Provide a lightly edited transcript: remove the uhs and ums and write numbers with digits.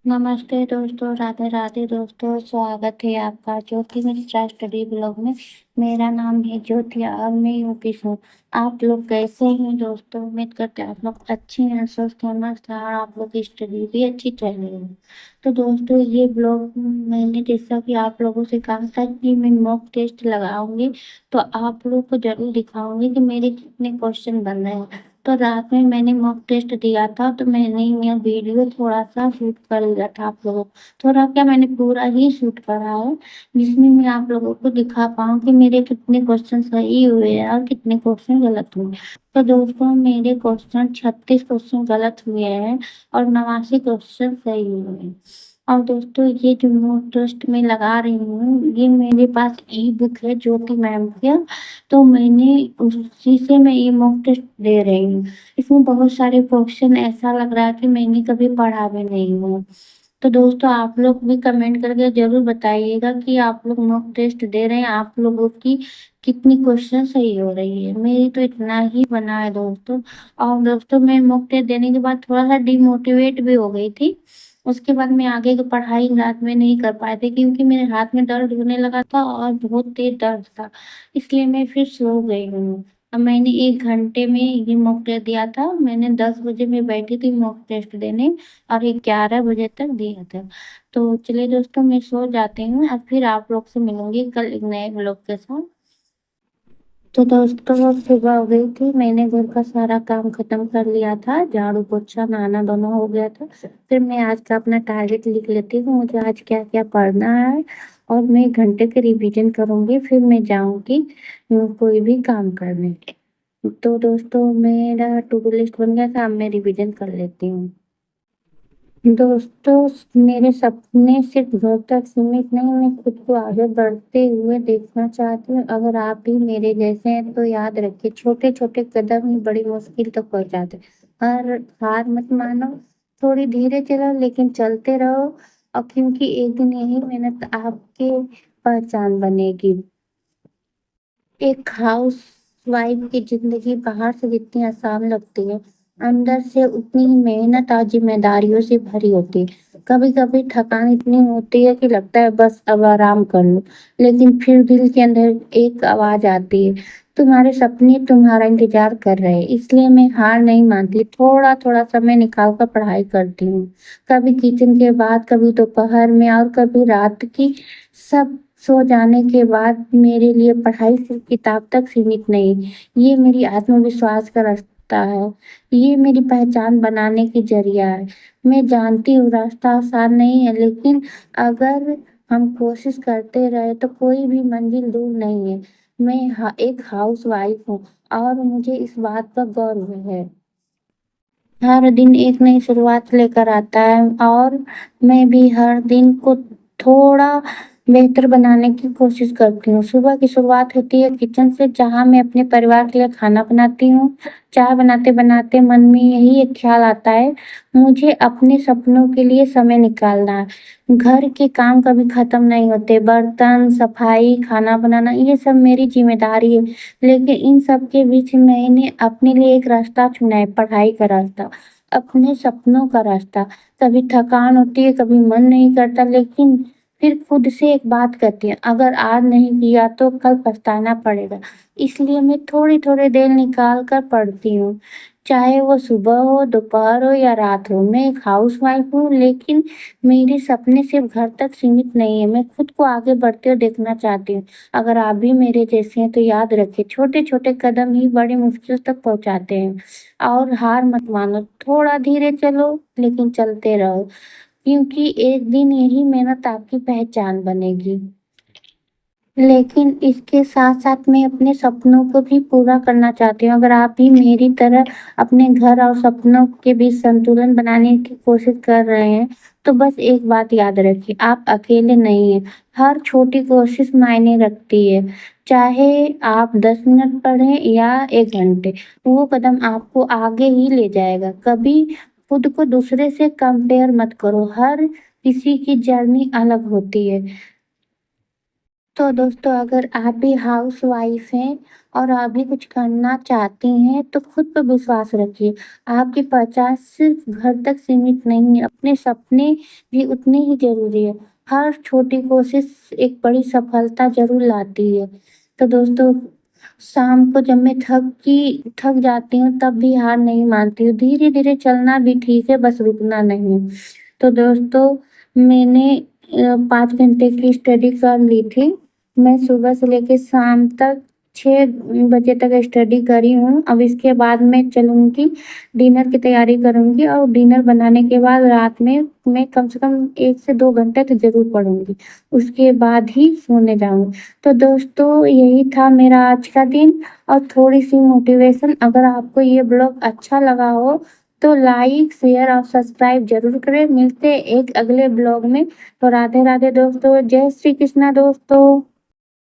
नमस्ते दोस्तों, राधे राधे दोस्तों। स्वागत है आपका ज्योति मिश्रा स्टडी ब्लॉग में। मेरा नाम है ज्योति और मैं यूपी से हूँ। आप लोग कैसे हैं दोस्तों? उम्मीद करते हैं आप लोग अच्छे हैं, स्वस्थ हैं, मस्त हैं और आप लोग की स्टडी भी अच्छी चल रही है। तो दोस्तों, ये ब्लॉग मैंने जैसा कि आप लोगों से कहा था कि मैं मॉक टेस्ट लगाऊंगी, तो आप लोग को जरूर दिखाऊंगी कि मेरे कितने क्वेश्चन बन रहे हैं। तो रात में मैंने मॉक टेस्ट दिया था, तो मैंने यह वीडियो थोड़ा सा शूट कर लिया था आप लोगों को। थोड़ा क्या, मैंने पूरा ही शूट करा है, जिसमें मैं आप लोगों को दिखा पाऊँ कि मेरे कितने क्वेश्चन सही हुए हैं और कितने क्वेश्चन गलत हुए। तो दोस्तों, मेरे क्वेश्चन 36 क्वेश्चन गलत हुए हैं और 89 क्वेश्चन सही हुए हैं। और दोस्तों, ये जो मॉक टेस्ट में लगा रही हूँ, ये मेरे पास ई बुक है ज्योति मैम की। तो मैंने उसी से मैं ये मॉक टेस्ट दे रही हूँ। इसमें बहुत सारे क्वेश्चन ऐसा लग रहा है कि मैंने कभी पढ़ा भी नहीं हूँ। तो दोस्तों, आप लोग भी कमेंट करके जरूर बताइएगा कि आप लोग मॉक टेस्ट दे रहे हैं, आप लोगों की कितनी क्वेश्चन सही हो रही है। मेरी तो इतना ही बना है दोस्तों। और दोस्तों, मैं मॉक टेस्ट देने के बाद थोड़ा सा डिमोटिवेट भी हो गई थी। उसके बाद मैं आगे की पढ़ाई रात में नहीं कर पाई थी, क्योंकि मेरे हाथ में दर्द होने लगा था और बहुत तेज दर्द था। इसलिए मैं फिर सो गई हूँ। अब मैंने 1 घंटे में ये मॉक टेस्ट दिया था। मैंने 10 बजे में बैठी थी मॉक टेस्ट देने और 11 बजे तक दिया था। तो चलिए दोस्तों, मैं सो जाती हूँ। अब फिर आप लोग से मिलूंगी कल एक नए ब्लॉग के साथ। तो दोस्तों, सुबह हो गई थी, मैंने घर का सारा काम खत्म कर लिया था, झाड़ू पोछा नहाना दोनों हो गया था। फिर मैं आज का अपना टारगेट लिख लेती हूँ, मुझे आज क्या क्या पढ़ना है। और मैं 1 घंटे के रिवीजन करूंगी, फिर मैं जाऊंगी कोई भी काम करने। तो दोस्तों, मेरा टू डू लिस्ट बन गया था, अब मैं रिवीजन कर लेती हूँ। दोस्तों, मेरे सपने सिर्फ घर तक सीमित नहीं, मैं खुद को आगे बढ़ते हुए देखना चाहती हूँ। अगर आप भी मेरे जैसे हैं तो याद रखिए, छोटे छोटे कदम ही बड़ी मुश्किल तक पहुंचाते हैं। और हार मत मानो, थोड़ी धीरे चलो लेकिन चलते रहो। और क्योंकि एक दिन यही मेहनत आपकी पहचान बनेगी। एक हाउस वाइफ की जिंदगी बाहर से जितनी आसान लगती है, अंदर से उतनी ही मेहनत और जिम्मेदारियों से भरी होती है। कभी कभी थकान इतनी होती है कि लगता है बस अब आराम कर लो, लेकिन फिर दिल के अंदर एक आवाज आती है, तुम्हारे सपने तुम्हारा इंतजार कर रहे हैं। इसलिए मैं हार नहीं मानती, थोड़ा थोड़ा समय निकाल कर पढ़ाई करती हूँ। कभी किचन के बाद, कभी दोपहर में और कभी रात की। सब सो जाने के बाद मेरे लिए पढ़ाई सिर्फ किताब तक सीमित नहीं, ये मेरी आत्मविश्वास का रास्ता है। ये मेरी पहचान बनाने की जरिया है। मैं जानती हूँ रास्ता आसान नहीं है, लेकिन अगर हम कोशिश करते रहे तो कोई भी मंजिल दूर नहीं है। मैं एक हाउस वाइफ हूँ और मुझे इस बात पर गर्व है। हर दिन एक नई शुरुआत लेकर आता है और मैं भी हर दिन को थोड़ा बेहतर बनाने की कोशिश करती हूँ। सुबह की शुरुआत होती है किचन से, जहाँ मैं अपने परिवार के लिए खाना बनाती हूँ। चाय बनाते बनाते मन में यही एक ख्याल आता है, मुझे अपने सपनों के लिए समय निकालना है। घर के काम कभी खत्म नहीं होते, बर्तन सफाई खाना बनाना ये सब मेरी जिम्मेदारी है। लेकिन इन सब के बीच मैंने अपने लिए एक रास्ता चुना है, पढ़ाई का रास्ता, अपने सपनों का रास्ता। कभी थकान होती है, कभी मन नहीं करता, लेकिन फिर खुद से एक बात कहती है, अगर आज नहीं किया तो कल पछताना पड़ेगा। इसलिए मैं थोड़ी थोड़ी देर निकाल कर पढ़ती हूँ, चाहे वो सुबह हो, दोपहर हो या रात हो। मैं एक हाउस वाइफ हूँ, लेकिन मेरे सपने सिर्फ घर तक सीमित नहीं है, मैं खुद को आगे बढ़ते हुए देखना चाहती हूँ। अगर आप भी मेरे जैसे हैं तो याद रखिए, छोटे छोटे कदम ही बड़ी मुश्किल तक पहुंचाते हैं। और हार मत मानो, थोड़ा धीरे चलो लेकिन चलते रहो, क्योंकि एक दिन यही मेहनत आपकी पहचान बनेगी। लेकिन इसके साथ साथ मैं अपने सपनों को भी पूरा करना चाहती हूँ। अगर आप भी मेरी तरह अपने घर और सपनों के बीच संतुलन बनाने की कोशिश कर रहे हैं, तो बस एक बात याद रखिए, आप अकेले नहीं हैं। हर छोटी कोशिश मायने रखती है, चाहे आप 10 मिनट पढ़ें या 1 घंटे, वो कदम आपको आगे ही ले जाएगा। कभी खुद को दूसरे से कंपेयर मत करो, हर किसी की जर्नी अलग होती है। तो दोस्तों अगर आप भी हाउसवाइफ हैं और आप भी कुछ करना चाहती हैं तो खुद पे विश्वास रखिए। आपकी पहचान सिर्फ घर तक सीमित नहीं है, अपने सपने भी उतने ही ज़रूरी है। हर छोटी कोशिश एक बड़ी सफलता ज़रूर लाती है। तो दोस्तों शाम को जब मैं थक जाती हूँ तब भी हार नहीं मानती हूँ। धीरे-धीरे चलना भी ठीक है, बस रुकना नहीं। तो दोस्तों मैंने 5 घंटे की स्टडी कर ली थी। मैं सुबह से लेके शाम तक 6 बजे तक स्टडी करी हूँ। अब इसके बाद मैं चलूँगी, डिनर की तैयारी करूँगी और डिनर बनाने के बाद रात में मैं कम से कम 1 से 2 घंटे तो ज़रूर पढ़ूँगी। उसके बाद ही सोने जाऊँगी। तो दोस्तों यही था मेरा आज का दिन और थोड़ी-सी मोटिवेशन। अगर आपको ये ब्लॉग अच्छा लगा हो तो लाइक, शेयर और सब्सक्राइब ज़रूर करें। मिलते हैं एक अगले ब्लॉग में। तो राधे-राधे दोस्तों, जय श्री कृष्णा दोस्तों।